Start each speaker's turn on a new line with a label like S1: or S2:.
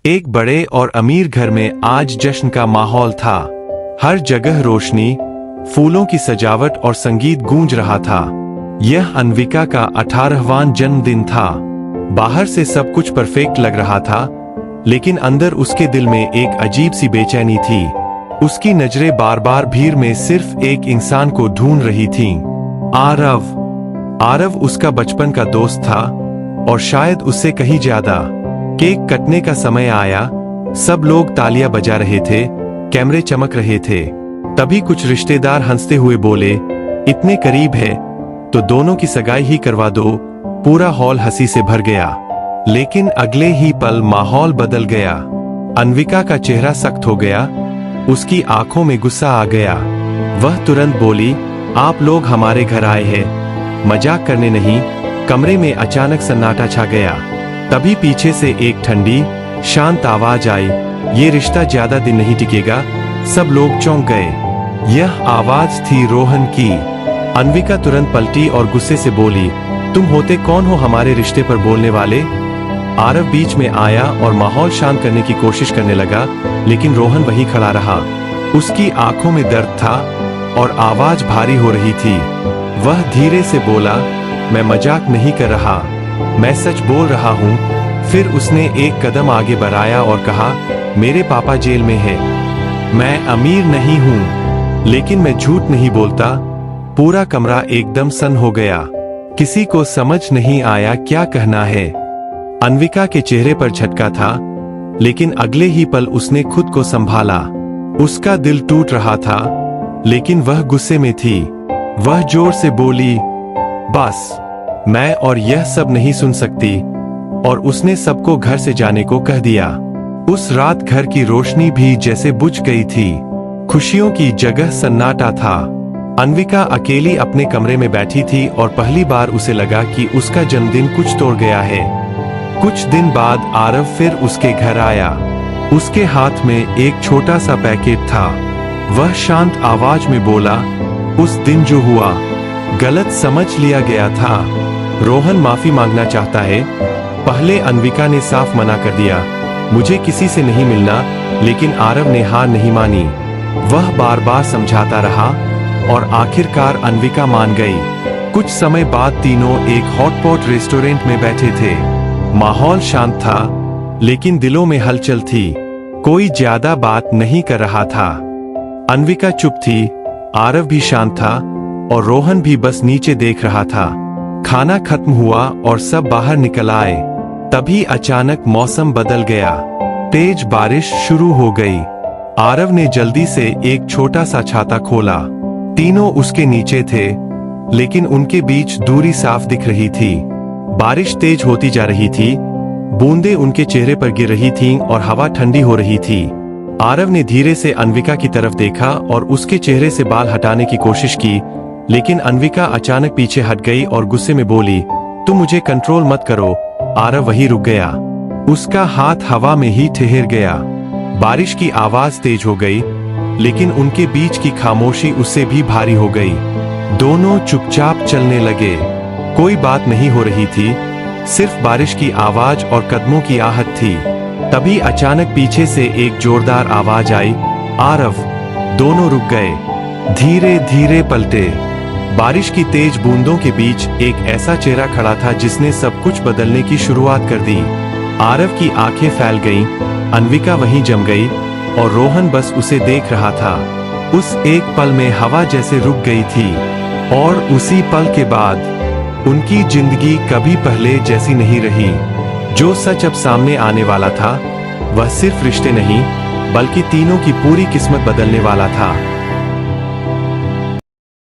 S1: एक बड़े और अमीर घर में आज जश्न का माहौल था। हर जगह रोशनी, फूलों की सजावट और संगीत गूंज रहा था। यह अन्विका का 18वां जन्मदिन था। बाहर से सब कुछ परफेक्ट लग रहा था, लेकिन अंदर उसके दिल में एक अजीब सी बेचैनी थी। उसकी नजरें बार बार भीड़ में सिर्फ एक इंसान को ढूंढ रही थीं। आरव उसका बचपन का दोस्त था, और शायद उससे कहीं ज्यादा। केक कटने का समय आया, सब लोग तालियां बजा रहे थे, कैमरे चमक रहे थे। तभी कुछ रिश्तेदार हंसते हुए बोले, इतने करीब है तो दोनों की सगाई ही करवा दो। पूरा हॉल हंसी से भर गया। लेकिन अगले ही पल माहौल बदल गया। अन्विका का चेहरा सख्त हो गया, उसकी आंखों में गुस्सा आ गया। वह तुरंत बोली, आप लोग हमारे घर आए हैं, मजाक करने नहीं। कमरे में अचानक सन्नाटा छा गया। तभी पीछे से एक ठंडी, शांत आवाज आई, ये रिश्ता ज्यादा दिन नहीं टिकेगा। सब लोग चौंक गए। यह आवाज थी रोहन की। अन्विका तुरंत पलटी और गुस्से से बोली, तुम होते कौन हो हमारे रिश्ते पर बोलने वाले? आरव बीच में आया और माहौल शांत करने की कोशिश करने लगा, लेकिन रोहन वही खड़ा रहा। उसकी आंखों में दर्द था और आवाज भारी हो रही थी। वह धीरे से बोला, मैं मजाक नहीं कर रहा, मैं सच बोल रहा हूँ। फिर उसने एक कदम आगे बढ़ाया और कहा, मेरे पापा जेल में हैं। मैं अमीर नहीं हूँ, लेकिन मैं झूठ नहीं बोलता। पूरा कमरा एकदम सन हो गया। किसी को समझ नहीं आया क्या कहना है। अन्विका के चेहरे पर झटका था, लेकिन अगले ही पल उसने खुद को संभाला। उसका दिल टूट रहा था, लेकिन वह गुस्से में थी। वह जोर से बोली, बस, मैं और यह सब नहीं सुन सकती। और उसने सबको घर से जाने को कह दिया। उस रात घर की रोशनी भी जैसे बुझ गई थी। खुशियों की जगह सन्नाटा था। अन्विका अकेली अपने कमरे में बैठी थी और पहली बार उसे लगा कि उसका जन्मदिन कुछ तोड़ गया है। कुछ दिन बाद आरव फिर उसके घर आया। उसके हाथ में एक छोटा सा पैकेट था। वह शांत आवाज में बोला, उस दिन जो हुआ, गलत समझ लिया गया था। रोहन माफी मांगना चाहता है। पहले अन्विका ने साफ मना कर दिया, मुझे किसी से नहीं मिलना, लेकिन आरव ने हार नहीं मानी। वह बार बार समझाता रहा और आखिरकार अन्विका मान गई। कुछ समय बाद तीनों एक हॉटपॉट रेस्टोरेंट में बैठे थे। माहौल शांत था, लेकिन दिलों में हलचल थी। कोई ज्यादा बात नहीं कर रहा था। अन्विका चुप थी, आरव भी शांत था, और रोहन भी बस नीचे देख रहा था। खाना खत्म हुआ और सब बाहर निकल आए। तभी अचानक मौसम बदल गया। तेज बारिश शुरू हो गई। आरव ने जल्दी से एक छोटा सा छाता खोला। तीनों उसके नीचे थे, लेकिन उनके बीच दूरी साफ दिख रही थी। बारिश तेज होती जा रही थी, बूंदें उनके चेहरे पर गिर रही थीं और हवा ठंडी हो रही थी। आरव ने धीरे से अन्विका की तरफ देखा और उसके चेहरे से बाल हटाने की कोशिश की, लेकिन अन्विका अचानक पीछे हट गई और गुस्से में बोली, तुम मुझे कंट्रोल मत करो। आरव वहीं रुक गया। उसका हाथ हवा में ही ठहर गया। बारिश की आवाज तेज हो गई, लेकिन उनके बीच की खामोशी उससे भी भारी हो गई। दोनों चुपचाप चलने लगे। कोई बात नहीं हो रही थी, सिर्फ बारिश की आवाज और कदमों की आहट थी। तभी अचानक पीछे से एक जोरदार आवाज आई, आरव। दोनों रुक गए, धीरे धीरे पलटे। बारिश की तेज बूंदों के बीच एक ऐसा चेहरा खड़ा था जिसने सब कुछ बदलने की शुरुआत कर दी। आरव की आंखें फैल गईं, अन्विका वहीं जम गई, और रोहन बस उसे देख रहा था। उस एक पल में हवा जैसे रुक गई थी, और उसी पल के बाद उनकी जिंदगी कभी पहले जैसी नहीं रही। जो सच अब सामने आने वाला था, वह सिर्फ रिश्ते नहीं, बल्कि तीनों की पूरी किस्मत बदलने वाला था।